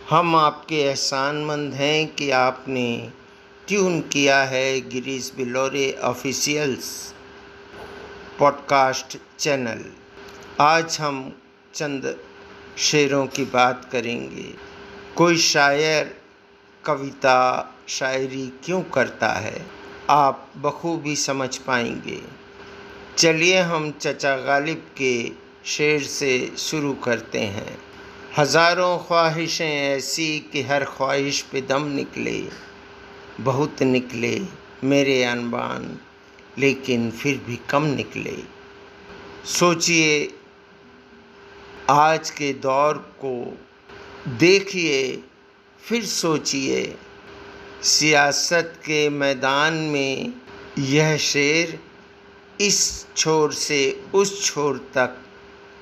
हम आपके एहसानमंद हैं कि आपने ट्यून किया है Girish Bilore officials podcast channel. आज हम चंद शेरों की बात करेंगे। कोई शायर कविता शायरी क्यों करता है, आप बखूबी समझ पाएंगे। चलिए हम चचा गालिब के शेर से शुरू करते हैं। हज़ारों ख्वाहिशें ऐसी कि हर ख्वाहिश पे दम निकले, बहुत निकले मेरे अनबान लेकिन फिर भी कम निकले। सोचिए आज के दौर को, देखिए फिर सोचिए। सियासत के मैदान में यह शेर इस छोर से उस छोर तक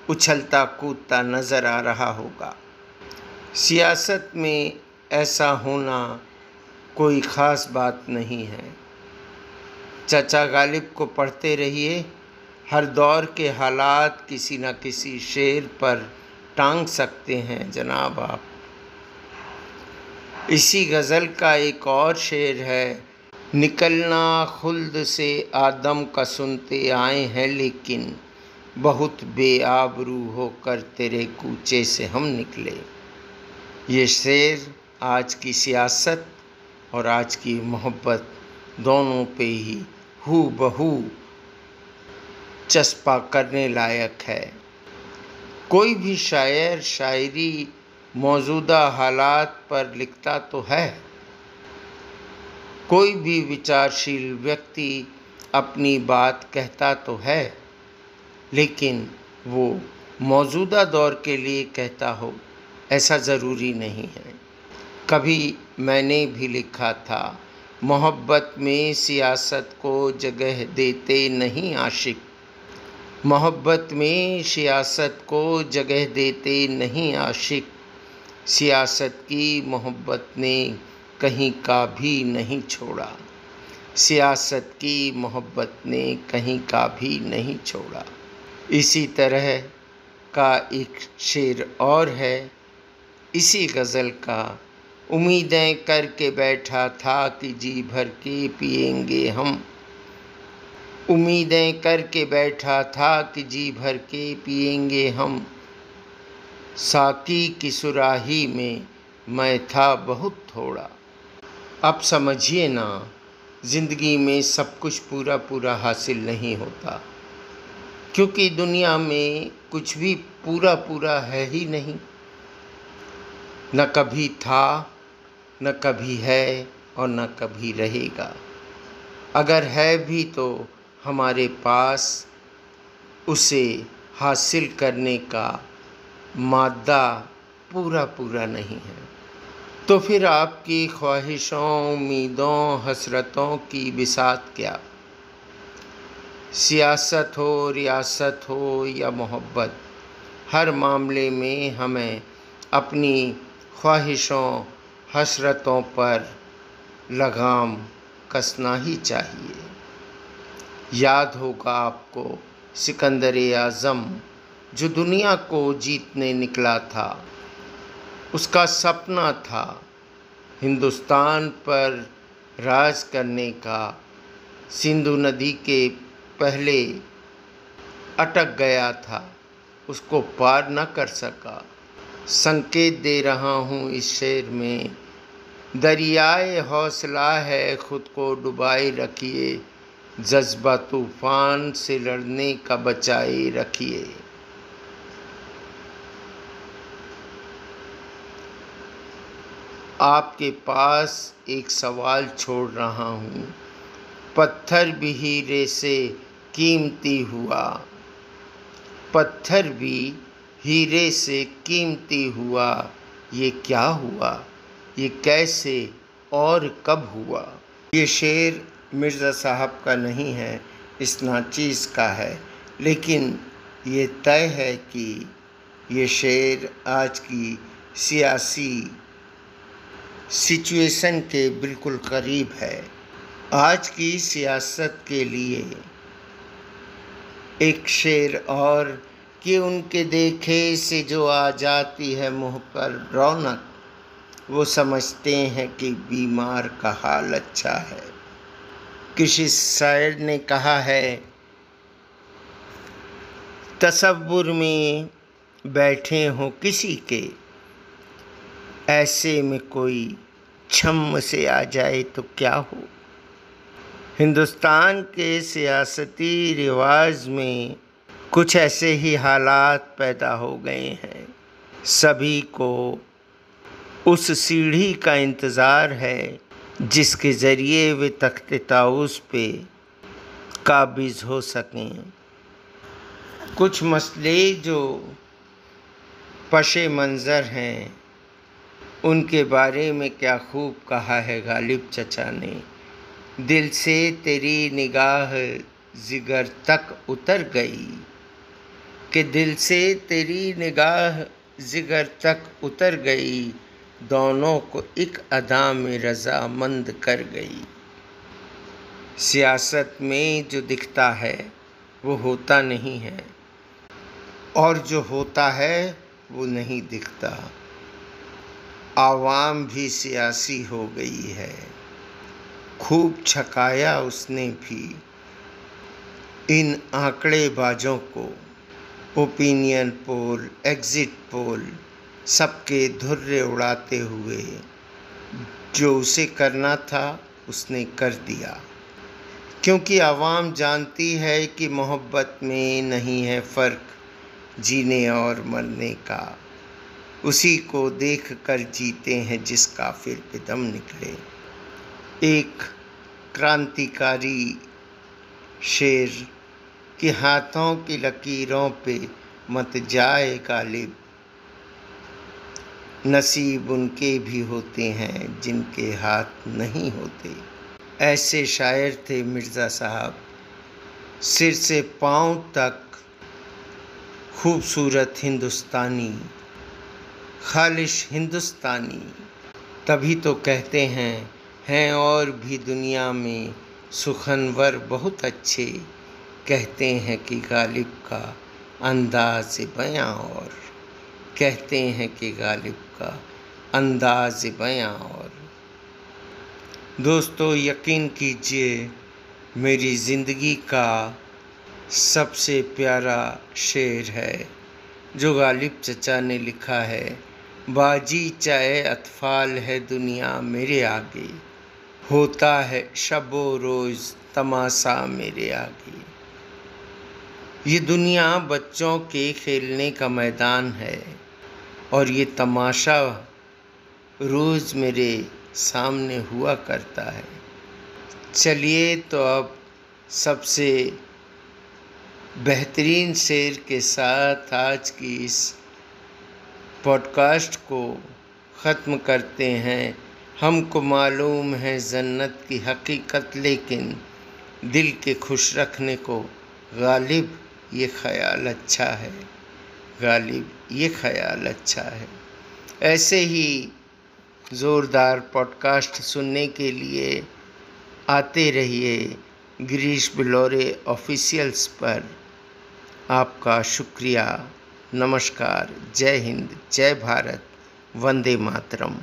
उछलता कूदता नज़र आ रहा होगा। सियासत में ऐसा होना कोई ख़ास बात नहीं है। चचा गालिब को पढ़ते रहिए, हर दौर के हालात किसी न किसी शेर पर टांग सकते हैं जनाब आप। इसी गज़ल का एक और शेर है, निकलना खुल्द से आदम का सुनते आए हैं, लेकिन बहुत बेआबरू होकर तेरे कूचे से हम निकले। ये शेर आज की सियासत और आज की मोहब्बत दोनों पे ही हूबहू चस्पा करने लायक है। कोई भी शायर शायरी मौजूदा हालात पर लिखता तो है, कोई भी विचारशील व्यक्ति अपनी बात कहता तो है, लेकिन वो मौजूदा दौर के लिए कहता हो ऐसा ज़रूरी नहीं है। कभी मैंने भी लिखा था, मोहब्बत में सियासत को जगह देते नहीं आशिक, मोहब्बत में सियासत को जगह देते नहीं आशिक, सियासत की मोहब्बत ने कहीं का भी नहीं छोड़ा, सियासत की मोहब्बत ने कहीं का भी नहीं छोड़ा। इसी तरह का एक शेर और है इसी गज़ल का, उम्मीदें करके बैठा था कि जी भर के पिएंगे हम, उम्मीदें करके बैठा था कि जी भर के पिएंगे हम, साकी की सुराही में मैं था बहुत थोड़ा। अब समझिए ना, ज़िंदगी में सब कुछ पूरा पूरा हासिल नहीं होता, क्योंकि दुनिया में कुछ भी पूरा पूरा है ही नहीं। न कभी था, न कभी है और न कभी रहेगा। अगर है भी तो हमारे पास उसे हासिल करने का मादा पूरा पूरा नहीं है। तो फिर आपकी ख्वाहिशों, उम्मीदों, हसरतों की बिसात क्या? सियासत हो, रियासत हो या मोहब्बत, हर मामले में हमें अपनी ख्वाहिशों, हसरतों पर लगाम कसना ही चाहिए। याद होगा आपको सिकंदर आज़म जो दुनिया को जीतने निकला था, उसका सपना था हिंदुस्तान पर राज करने का। सिंधु नदी के पहले अटक गया था, उसको पार न कर सका। संकेत दे रहा हूँ इस शेर में, दरियाए हौसला है खुद को डुबाए रखिए, जज्बा तूफान से लड़ने का बचाए रखिए। आपके पास एक सवाल छोड़ रहा हूँ, पत्थर भी हीरे से कीमती हुआ, पत्थर भी हीरे से कीमती हुआ, ये क्या हुआ, ये कैसे और कब हुआ। ये शेर मिर्ज़ा साहब का नहीं है, इस नाचीज़ का है, लेकिन ये तय है कि ये शेर आज की सियासी सिचुएशन के बिल्कुल करीब है। आज की सियासत के लिए एक शेर और, कि उनके देखे से जो आ जाती है मुँह पर रौनक, वो समझते हैं कि बीमार का हाल अच्छा है। किसी शायर ने कहा है, तसव्वुर में बैठे हों किसी के, ऐसे में कोई छम्म से आ जाए तो क्या हो। हिंदुस्तान के सियासती रिवाज में कुछ ऐसे ही हालात पैदा हो गए हैं। सभी को उस सीढ़ी का इंतज़ार है जिसके ज़रिए वे तख्ते ताऊस पे काबिज़ हो सकें। कुछ मसले जो पशे मंज़र हैं उनके बारे में क्या खूब कहा है गालिब चचा ने। दिल से तेरी निगाह जिगर तक उतर गई, कि दिल से तेरी निगाह जिगर तक उतर गई, दोनों को एक अदा में रज़ामंद कर गई। सियासत में जो दिखता है वो होता नहीं है, और जो होता है वो नहीं दिखता। आवाम भी सियासी हो गई है, खूब छकाया उसने भी इन आंकड़ेबाजों को। ओपिनियन पोल, एग्ज़िट पोल, सबके धुर्रे उड़ाते हुए जो उसे करना था उसने कर दिया, क्योंकि आवाम जानती है कि मोहब्बत में नहीं है फ़र्क जीने और मरने का। उसी को देख कर जीते हैं जिस काफिर पे दम निकले। एक क्रांतिकारी शेर कि हाथों की लकीरों पे मत जाए गालिब, नसीब उनके भी होते हैं जिनके हाथ नहीं होते। ऐसे शायर थे मिर्ज़ा साहब, सिर से पाँव तक खूबसूरत हिंदुस्तानी, खालिश हिंदुस्तानी। तभी तो कहते हैं और भी दुनिया में सुखनवर बहुत अच्छे, कहते हैं कि गालिब का अंदाज़ बयां, और कहते हैं कि गालिब का अंदाज़ बयां। और दोस्तों, यकीन कीजिए, मेरी ज़िंदगी का सबसे प्यारा शेर है जो गालिब चचा ने लिखा है। बाजी चाहे अतफाल है दुनिया मेरे आगे, होता है शबो रोज़ तमाशा मेरे आगे। ये दुनिया बच्चों के खेलने का मैदान है, और ये तमाशा रोज़ मेरे सामने हुआ करता है। चलिए तो अब सबसे बेहतरीन शेर के साथ आज की इस पॉडकास्ट को ख़त्म करते हैं। हमको मालूम है जन्नत की हकीकत, लेकिन दिल के खुश रखने को गालिब ये ख़याल अच्छा है, गालिब ये ख़याल अच्छा है। ऐसे ही ज़ोरदार पॉडकास्ट सुनने के लिए आते रहिए गिरीश बिलोरे ऑफिशियल्स पर। आपका शुक्रिया। नमस्कार। जय हिंद, जय भारत, वंदे मातरम।